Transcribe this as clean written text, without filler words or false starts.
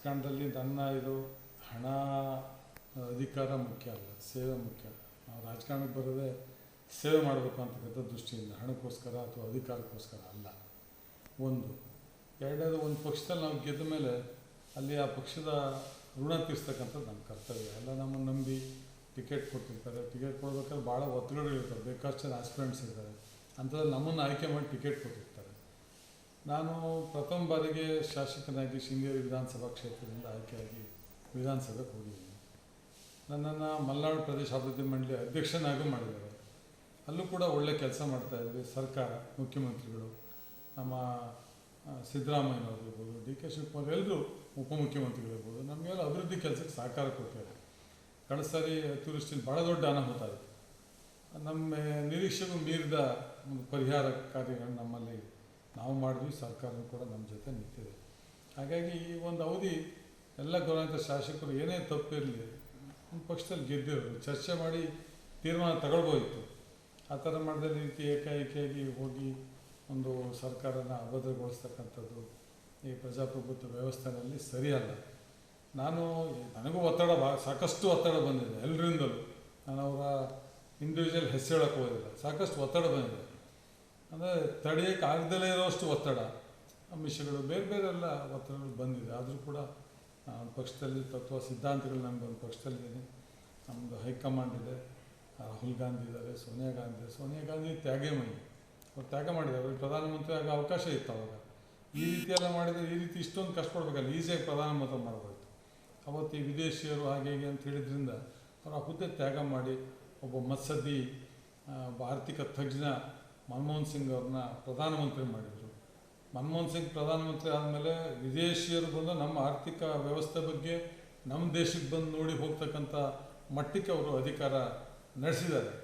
ರಾಜಕಾರಣದಲ್ಲಿ ನನ್ನ ಇದು ಹಣ ಅಧಿಕಾರ ಮುಖ್ಯ ಅಲ್ಲ, ಸೇವೆ ಮುಖ್ಯ. ನಾವು ರಾಜಕಾರಣಕ್ಕೆ ಬರೋದೇ ಸೇವೆ ಮಾಡಬೇಕು ಅಂತಕ್ಕಂಥ ದೃಷ್ಟಿಯಿಂದ, ಹಣಕ್ಕೋಸ್ಕರ ಅಥವಾ ಅಧಿಕಾರಕ್ಕೋಸ್ಕರ ಅಲ್ಲ. ಒಂದು. ಎರಡನೇದು, ಒಂದು ಪಕ್ಷದಲ್ಲಿ ನಾವು ಗೆದ್ದ ಮೇಲೆ ಅಲ್ಲಿ ಆ ಪಕ್ಷದ ಋಣ ತೀರಿಸ್ತಕ್ಕಂಥದ್ದು ನಮ್ಮ ಕರ್ತವ್ಯ. ಎಲ್ಲ ನಮ್ಮನ್ನು ನಂಬಿ ಟಿಕೆಟ್ ಕೊಟ್ಟಿರ್ತಾರೆ. ಟಿಕೆಟ್ ಕೊಡ್ಬೇಕಾದ್ರೆ ಭಾಳ ಒತ್ತಡಗಳಿರ್ತಾರೆ, ಬೇಕಾಷ್ಟು ಜನ ಆಸ್ಪಿರೆಂಟ್ಸ್ ಇರ್ತಾರೆ. ಅಂಥದ್ರಲ್ಲಿ ನಮ್ಮನ್ನು ಆಯ್ಕೆ ಮಾಡಿ ಟಿಕೆಟ್ ಕೊಟ್ಟಿರ್ತಾರೆ. ನಾನು ಪ್ರಥಮ ಬಾರಿಗೆ ಶಾಸಕನಾಗಿ ಶೃಂಗೇರಿ ವಿಧಾನಸಭಾ ಕ್ಷೇತ್ರದಿಂದ ಆಯ್ಕೆಯಾಗಿ ವಿಧಾನಸಭೆಗೆ ಹೋಗಿದ್ದೀನಿ. ನನ್ನನ್ನು ಮಲೆನಾಡು ಪ್ರದೇಶ ಅಭಿವೃದ್ಧಿ ಮಂಡಳಿ ಅಧ್ಯಕ್ಷನಾಗೂ ಮಾಡಿದ್ದಾರೆ. ಅಲ್ಲೂ ಕೂಡ ಒಳ್ಳೆ ಕೆಲಸ ಮಾಡ್ತಾಯಿದ್ವಿ. ಸರ್ಕಾರ, ಮುಖ್ಯಮಂತ್ರಿಗಳು, ನಮ್ಮ ಸಿದ್ದರಾಮಯ್ಯನವರು ಇರ್ಬೋದು, ಡಿ ಕೆ ಶಿವಕುಮಾರ್, ಎಲ್ಲರೂ ಉಪಮುಖ್ಯಮಂತ್ರಿಗಳಿರ್ಬೋದು, ನಮಗೆಲ್ಲ ಅಭಿವೃದ್ಧಿ ಕೆಲಸಕ್ಕೆ ಸಹಕಾರ ಕೊಟ್ಟಿದ್ದಾರೆ. ಕಳೆದ ಸಾರಿ ಅತಿವೃಷ್ಟಿಯಲ್ಲಿ ಭಾಳ ದೊಡ್ಡ ಅನಾಹುತ ಆಯಿತು. ನಮ್ಮ ನಿರೀಕ್ಷೆಗೂ ಮೀರಿದ ಒಂದು ಪರಿಹಾರ ಕಾರ್ಯಗಳನ್ನು ನಮ್ಮಲ್ಲಿ ನಾವು ಮಾಡಿದ್ವಿ. ಸರ್ಕಾರನೂ ಕೂಡ ನಮ್ಮ ಜೊತೆ ನಿಂತಿದೆ. ಹಾಗಾಗಿ ಈ ಒಂದು ಅವಧಿ ಎಲ್ಲ ಗೌರವಾನ್ವಿತ ಶಾಸಕರು ಏನೇ ತಪ್ಪಿರಲಿ ಒಂದು ಪಕ್ಷದಲ್ಲಿ ಗೆದ್ದಿರೋರು ಚರ್ಚೆ ಮಾಡಿ ತೀರ್ಮಾನ ತಗೊಳ್ಬೋದಿತ್ತು. ಆ ಥರ ಮಾಡಿದ ರೀತಿ ಏಕಾಏಕಿಯಾಗಿ ಹೋಗಿ ಒಂದು ಸರ್ಕಾರನ ಅಭದ್ರಗೊಳಿಸ್ತಕ್ಕಂಥದ್ದು ಈ ಪ್ರಜಾಪ್ರಭುತ್ವ ವ್ಯವಸ್ಥೆಯಲ್ಲಿ ಸರಿಯಲ್ಲ. ನನಗೂ ಒತ್ತಡ ಸಾಕಷ್ಟು ಒತ್ತಡ ಬಂದಿದೆ ಎಲ್ಲರಿಂದಲೂ. ನಾನು ಅವರ ಇಂಡಿವಿಜುವಲ್ ಹೆಸರು ಹೇಳೋಕ್ಕೆ ಹೋಗೋದಿಲ್ಲ. ಸಾಕಷ್ಟು ಒತ್ತಡ ಬಂದಿದೆ. ಅಂದರೆ ತಡೆಯೋಕ್ಕೆ ಆಗದಲ್ಲೇ ಇರೋಷ್ಟು ಒತ್ತಡ, ಅಂಶಗಳು, ಬೇರೆ ಬೇರೆ ಎಲ್ಲ ಒತ್ತಡಗಳು ಬಂದಿದೆ. ಆದರೂ ಕೂಡ ಪಕ್ಷದಲ್ಲಿ ತತ್ವ ಸಿದ್ಧಾಂತಗಳು, ನಮಗೊಂದು ಪಕ್ಷದಲ್ಲಿದ್ದೀನಿ. ನಮ್ಮದು ಹೈಕಮಾಂಡ್ ಇದೆ. ರಾಹುಲ್ ಗಾಂಧಿ ಇದ್ದಾರೆ, ಸೋನಿಯಾ ಗಾಂಧಿ ತ್ಯಾಗಮಯಿ. ಅವ್ರು ತ್ಯಾಗ ಮಾಡಿದ್ದಾರೆ. ಅವ್ರಿಗೆ ಪ್ರಧಾನಮಂತ್ರಿ ಆಗೋ ಅವಕಾಶ ಇತ್ತು ಅವಾಗ. ಈ ರೀತಿ ಎಲ್ಲ ಮಾಡಿದರೆ ಈ ರೀತಿ ಇಷ್ಟೊಂದು ಕಷ್ಟಪಡಬೇಕಲ್ಲ, ಈಸಿಯಾಗಿ ಪ್ರಧಾನಮಂತ್ರಿ ಮಾಡ್ಬೋದು. ಅವತ್ತು ಈ ವಿದೇಶಿಯರು ಹಾಗೆ ಹೀಗೆ ಅಂತ ಹೇಳಿದ್ರಿಂದ ಅವರು ಆ ಹುದ್ದೆ ತ್ಯಾಗ ಮಾಡಿ ಒಬ್ಬ ಮತ್ಸದ್ದಿ ಆರ್ಥಿಕ ತಜ್ಞ ಮನಮೋಹನ್ ಸಿಂಗ್ ಅವ್ರನ್ನ ಪ್ರಧಾನಮಂತ್ರಿ ಮಾಡಿದರು. ಮನಮೋಹನ್ ಸಿಂಗ್ ಪ್ರಧಾನಮಂತ್ರಿ ಆದಮೇಲೆ ವಿದೇಶಿಯರು ಬಂದು ನಮ್ಮ ಆರ್ಥಿಕ ವ್ಯವಸ್ಥೆ ಬಗ್ಗೆ ನಮ್ಮ ದೇಶಕ್ಕೆ ಬಂದು ನೋಡಿ ಹೋಗ್ತಕ್ಕಂಥ ಮಟ್ಟಕ್ಕೆ ಅವರು ಅಧಿಕಾರ ನಡೆಸಿದ್ದಾರೆ.